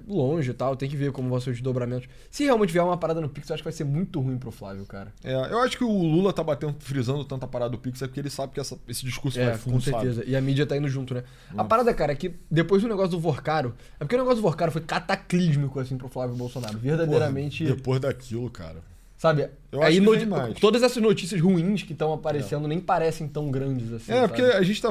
longe e tal, tem que ver como vão ser os desdobramentos. Se realmente vier uma parada no Pix, eu acho que vai ser muito ruim pro Flávio, cara.
Eu acho que o Lula tá frisando tanto a parada do Pix, é porque ele sabe que esse discurso vai fundo,
com certeza.
sabe?
E a mídia tá indo junto, né? A parada, cara, é que depois do negócio do Vorcaro... É porque o negócio do Vorcaro foi cataclísmico, assim, pro Flávio Bolsonaro. Verdadeiramente...
Porra, depois daquilo, cara...
Sabe?
Eu acho que vem mais.
Todas essas notícias ruins que estão aparecendo nem parecem tão grandes assim.
Porque a gente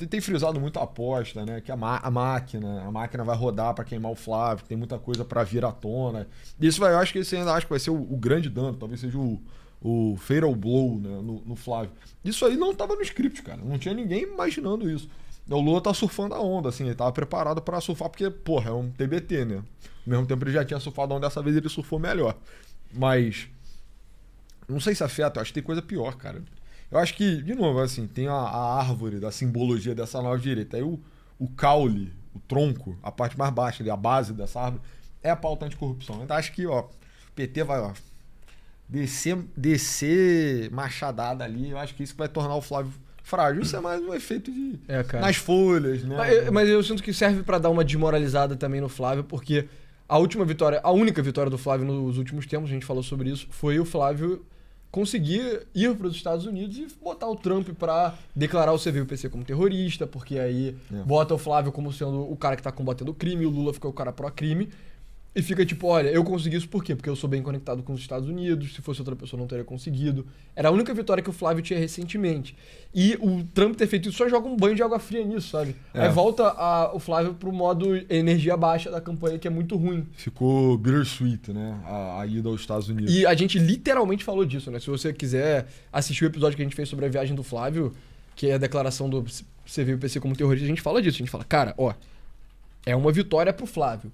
tem frisado muito a aposta, né? Que a máquina vai rodar pra queimar o Flávio, que tem muita coisa pra vir à tona. Isso eu acho que esse ainda acho que vai ser o grande dano, talvez seja o fatal blow, né, no Flávio. Isso aí não tava no script, cara. Não tinha ninguém imaginando isso. O Lula tá surfando a onda, assim, ele tava preparado pra surfar, porque, porra, é um TBT, né? Ao mesmo tempo ele já tinha surfado a onda, dessa vez ele surfou melhor. Mas... Não sei se afeta, eu acho que tem coisa pior, cara. Eu acho que, de novo, assim, tem a árvore da simbologia dessa nova direita. Aí o caule, o tronco, a parte mais baixa ali, a base dessa árvore, é a pauta anticorrupção. Então acho que, o PT vai, descer machadada ali. Eu acho que isso vai tornar o Flávio frágil. Isso é mais um efeito de... nas folhas, né?
Mas eu sinto que serve pra dar uma desmoralizada também no Flávio, porque a única vitória do Flávio nos últimos tempos, a gente falou sobre isso, foi o Flávio conseguir ir para os Estados Unidos e botar o Trump para declarar o CV e o PC como terrorista, porque aí bota o Flávio como sendo o cara que tá combatendo o crime, e o Lula fica o cara pró-crime. e fica tipo, olha, eu consegui isso por quê? Porque eu sou bem conectado com os Estados Unidos, se fosse outra pessoa não teria conseguido. Era a única vitória que o Flávio tinha recentemente. E o Trump ter feito isso só joga um banho de água fria nisso, sabe? Aí volta o Flávio pro modo energia baixa da campanha, que é muito ruim.
Ficou bittersweet, né? A ida aos Estados Unidos.
E a gente literalmente falou disso, né? Se você quiser assistir o episódio que a gente fez sobre a viagem do Flávio, que é a declaração do CV e o PC como terrorista, a gente fala disso. A gente fala, cara, ó, é uma vitória pro Flávio.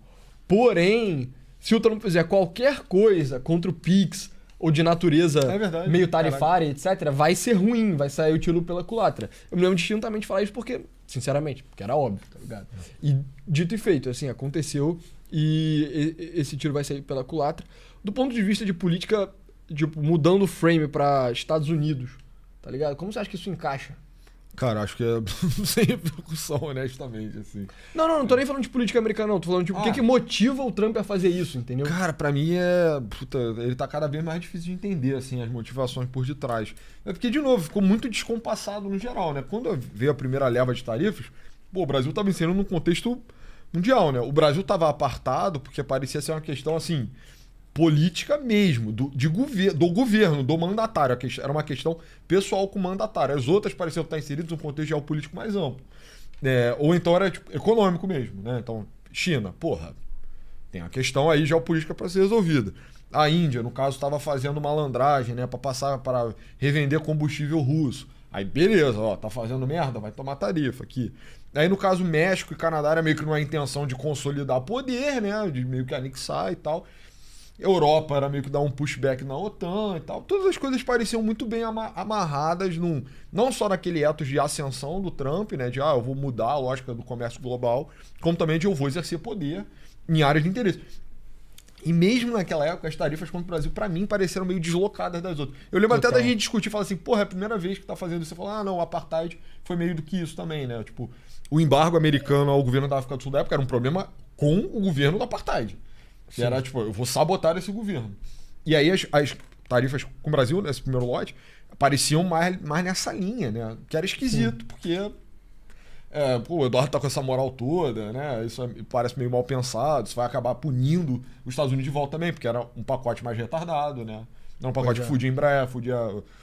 Porém, se o Trump fizer qualquer coisa contra o Pix ou de natureza meio tarifária, etc., vai ser ruim, vai sair o tiro pela culatra. Eu me lembro distintamente de falar isso porque, sinceramente, porque era óbvio, tá ligado? E dito e feito, assim, aconteceu e esse tiro vai sair pela culatra. Do ponto de vista de política, tipo, mudando o frame pra Estados Unidos, tá ligado? Como você acha que isso encaixa?
Cara, acho que é sem repercussão, honestamente, assim.
Não tô nem falando de política americana, não. Tô falando, tipo, o que motiva o Trump a fazer isso, entendeu?
Cara, pra mim é... Puta, ele tá cada vez mais difícil de entender, assim, as motivações por detrás. É porque, de novo, ficou muito descompassado no geral, né? Quando veio a primeira leva de tarifas, pô, o Brasil tava inserindo num contexto mundial, né? O Brasil tava apartado porque parecia ser uma questão, assim, política mesmo, do governo, do mandatário. Era uma questão pessoal com o mandatário. As outras pareciam estar inseridas num contexto geopolítico mais amplo. Ou então era tipo, econômico mesmo, né? Então, China, porra, tem a questão aí geopolítica para ser resolvida. A Índia, no caso, estava fazendo malandragem, né? Para revender combustível russo. Aí, beleza, ó, tá fazendo merda, vai tomar tarifa aqui. Aí, no caso, México e Canadá era meio que numa intenção de consolidar poder, né? De meio que anexar e tal. Europa era meio que dar um pushback na OTAN e tal. Todas as coisas pareciam muito bem amarradas não só naquele ethos de ascensão do Trump, né? De eu vou mudar a lógica do comércio global, como também de eu vou exercer poder em áreas de interesse. E mesmo naquela época, as tarifas contra o Brasil, pra mim, pareceram meio deslocadas das outras. Eu lembro até da gente discutir, falar assim, porra, é a primeira vez que tá fazendo isso. Você fala, não, o apartheid foi meio do que isso também, né? Tipo, o embargo americano ao governo da África do Sul da época era um problema com o governo do apartheid. Que era tipo, eu vou sabotar esse governo. E aí as tarifas com o Brasil, nesse primeiro lote, pareciam mais nessa linha, né? Que era esquisito, porque o Eduardo tá com essa moral toda, né? Isso parece meio mal pensado, isso vai acabar punindo os Estados Unidos de volta também, porque era um pacote mais retardado, né? Era um pacote que fudia Embraer, fudia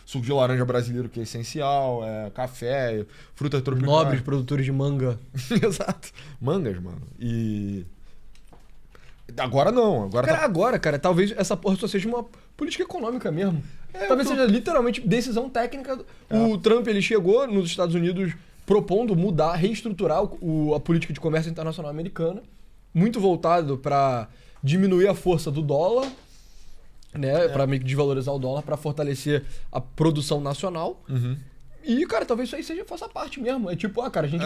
suco de laranja brasileiro, que é essencial, café, fruta tropical.
Nobres produtores de manga.
Exato. Mangas, mano. E... Agora não. Agora,
cara, talvez essa porra só seja uma política econômica mesmo. Talvez seja literalmente decisão técnica. O Trump, ele chegou nos Estados Unidos propondo mudar, reestruturar a política de comércio internacional americana, muito voltado para diminuir a força do dólar, né, para meio que desvalorizar o dólar, para fortalecer a produção nacional.
Uhum.
E, cara, talvez isso aí faça parte mesmo. É tipo, cara, a gente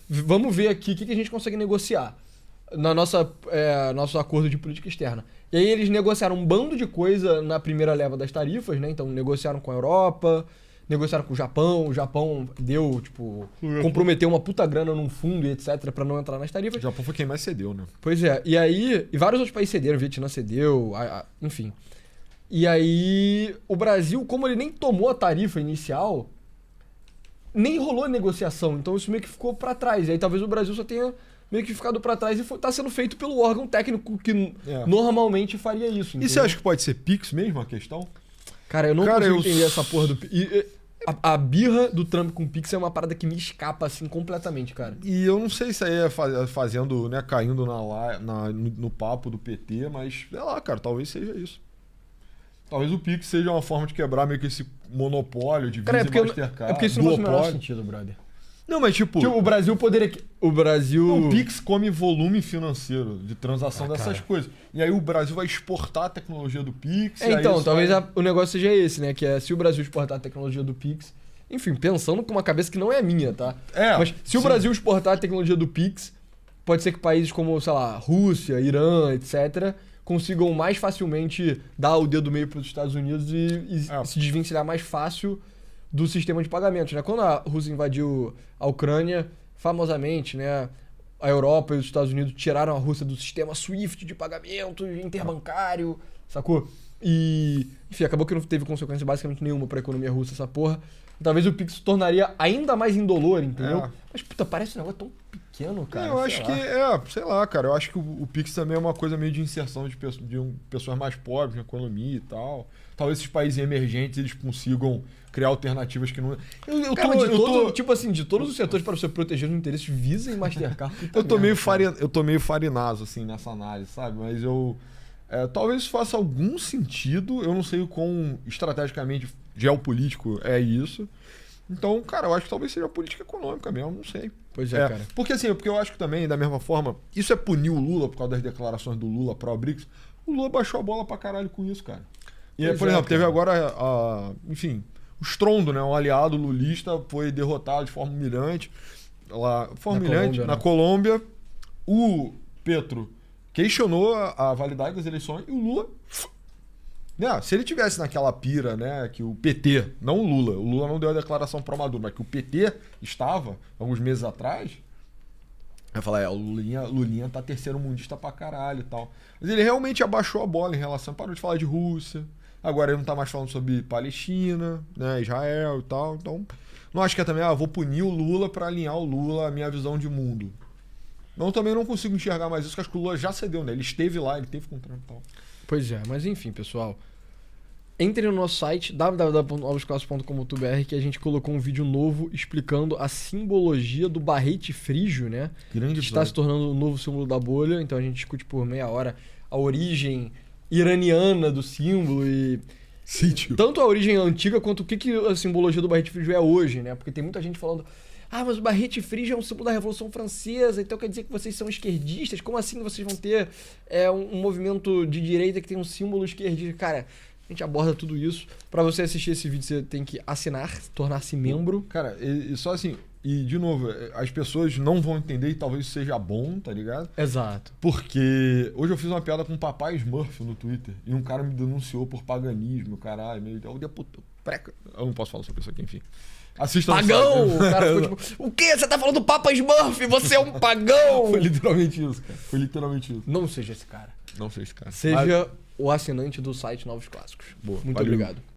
vamos ver aqui o que a gente consegue negociar na nosso acordo de política externa. E aí eles negociaram um bando de coisa na primeira leva das tarifas, né? Então negociaram com a Europa, negociaram com o Japão deu, tipo, comprometeu uma puta grana num fundo e etc pra não entrar nas tarifas.
O Japão foi quem mais cedeu, né?
Pois é, e aí, e vários outros países cederam, o Vietnã cedeu, enfim. E aí, o Brasil, como ele nem tomou a tarifa inicial, nem rolou negociação, então isso meio que ficou pra trás. E aí talvez o Brasil só tenha meio que ficado pra trás e tá sendo feito pelo órgão técnico que normalmente faria isso.
Entendeu? E você acha que pode ser Pix mesmo a questão?
Cara, eu não consigo entender essa porra do Pix. A birra do Trump com o Pix é uma parada que me escapa, assim, completamente, cara.
E eu não sei se aí é fazendo, né, caindo no papo do PT, mas, sei lá, cara, talvez seja isso. Talvez o Pix seja uma forma de quebrar meio que esse monopólio de Visa e Mastercard.
É porque isso não faz o menor sentido, brother.
Não, mas tipo...
o Brasil poderia... O Brasil...
O Pix come volume financeiro de transação dessas coisas. E aí o Brasil vai exportar a tecnologia do Pix.
Então, talvez o negócio seja esse, né? Que é se o Brasil exportar a tecnologia do Pix... Enfim, pensando com uma cabeça que não é a minha, tá? Mas se o Brasil exportar a tecnologia do Pix, pode ser que países como, sei lá, Rússia, Irã, etc., consigam mais facilmente dar o dedo meio para os Estados Unidos e se desvencilhar mais fácil do sistema de pagamentos, né? Quando a Rússia invadiu a Ucrânia, famosamente, né, a Europa e os Estados Unidos tiraram a Rússia do sistema SWIFT de pagamento interbancário, sacou? E, enfim, acabou que não teve consequência basicamente nenhuma para a economia russa essa porra. Talvez o Pix se tornaria ainda mais indolor, entendeu? Mas, puta, parece um negócio tão pequeno, cara.
Eu acho
sei
que,
lá.
sei lá, cara. Eu acho que o Pix também é uma coisa meio de inserção de pessoas mais pobres na economia e tal. Talvez esses países emergentes eles consigam criar alternativas que não.
Cara, tipo assim, de todos os setores para você proteger os interesses, Visa e Mastercard.
Eu tô meio farinazo, assim, nessa análise, sabe? Mas talvez isso faça algum sentido. Eu não sei o quão estrategicamente geopolítico é isso. Então, cara, eu acho que talvez seja política econômica mesmo, não sei.
Pois é, cara.
Porque assim, porque eu acho que também, da mesma forma, isso é punir o Lula por causa das declarações do Lula pró-BRICS. O Lula baixou a bola pra caralho com isso, cara. E,
Pois
por
é,
exemplo, teve
cara.
agora, enfim, o estrondo, né? Um aliado lulista foi derrotado de forma humilhante.
Colômbia,
Na
né?
Colômbia. O Petro questionou a validade das eleições e o Lula. Né, se ele tivesse naquela pira, né, que o PT, não o Lula não deu a declaração pro Maduro, mas que o PT estava, alguns meses atrás, vai falar, o Lulinha tá terceiro mundista pra caralho e tal. Mas ele realmente abaixou a bola em relação, parou de falar de Rússia, agora ele não tá mais falando sobre Palestina, né, Israel e tal, então não acho que é também, vou punir o Lula pra alinhar o Lula à minha visão de mundo. Não, também não consigo enxergar mais isso, que acho que o Lula já cedeu, né, ele esteve lá, ele teve contrato e tal.
Pois é, mas enfim, pessoal. Entre no nosso site www.novosclasses.com.br que a gente colocou um vídeo novo explicando a simbologia do barrete frígio, né?
Grande
Que está se tornando o novo símbolo da bolha. Então a gente discute por meia hora a origem iraniana do símbolo e
Sítio.
tanto a origem antiga quanto o que a simbologia do barrete frígio é hoje, né? Porque tem muita gente falando: mas o barrete frígio é um símbolo da Revolução Francesa, então quer dizer que vocês são esquerdistas? Como assim vocês vão ter um movimento de direita que tem um símbolo esquerdista? Cara, a gente aborda tudo isso. Pra você assistir esse vídeo, você tem que assinar, tornar-se membro.
Cara, e só assim, e de novo, as pessoas não vão entender e talvez isso seja bom, tá ligado?
Exato.
Porque hoje eu fiz uma piada com o Papai Smurf no Twitter e um cara me denunciou por paganismo, caralho, meio. Eu não posso falar sobre isso aqui, enfim. Assista no
Pagão!
site.
O cara ficou tipo: o quê? Você tá falando do Papa Smurf? Você é um pagão!
Foi literalmente isso, cara. Foi literalmente isso.
Não seja esse cara.
Não sei esse cara.
Seja o assinante do site Novos Clássicos.
Boa,
Muito
valeu.
obrigado.